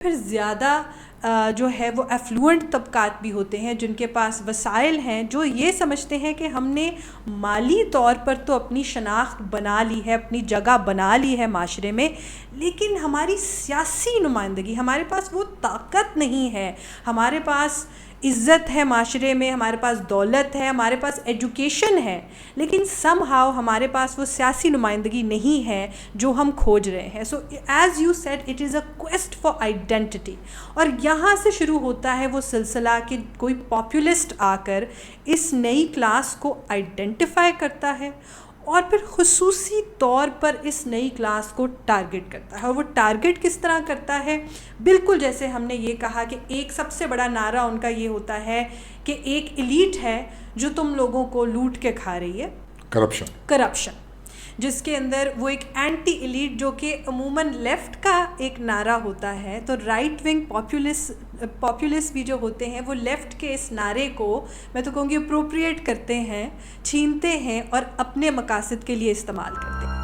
پھر زیادہ جو ہے وہ ایفلوئنٹ طبقات بھی ہوتے ہیں جن کے پاس وسائل ہیں، جو یہ سمجھتے ہیں کہ ہم نے مالی طور پر تو اپنی شناخت بنا لی ہے، اپنی جگہ بنا لی ہے معاشرے میں، لیکن ہماری سیاسی نمائندگی، ہمارے پاس وہ طاقت نہیں ہے، ہمارے پاس عزت ہے معاشرے میں، ہمارے پاس دولت ہے، ہمارے پاس ایجوکیشن ہے، لیکن سم ہاؤ ہمارے پاس وہ سیاسی نمائندگی نہیں ہے جو ہم کھوج رہے ہیں. So as you said it is a quest for identity. اور یہاں سے شروع ہوتا ہے وہ سلسلہ کہ کوئی پاپولسٹ آ کر اس نئی کلاس کو آئیڈینٹیفائی کرتا ہے اور پھر خصوصی طور پر اس نئی کلاس کو ٹارگٹ کرتا ہے. اور وہ ٹارگٹ کس طرح کرتا ہے؟ بالکل جیسے ہم نے یہ کہا کہ ایک سب سے بڑا نعرہ ان کا یہ ہوتا ہے کہ ایک ایلیٹ ہے جو تم لوگوں کو لوٹ کے کھا رہی ہے، کرپشن، جس کے اندر وہ ایک اینٹی ایلیٹ جو کہ عموماً لیفٹ کا ایک نعرہ ہوتا ہے. تو رائٹ ونگ پاپولسٹ بھی جو ہوتے ہیں وہ لیفٹ کے اس نعرے کو میں تو کہوں گی اپروپریٹ کرتے ہیں، چھینتے ہیں اور اپنے مقاصد کے لیے استعمال کرتے ہیں.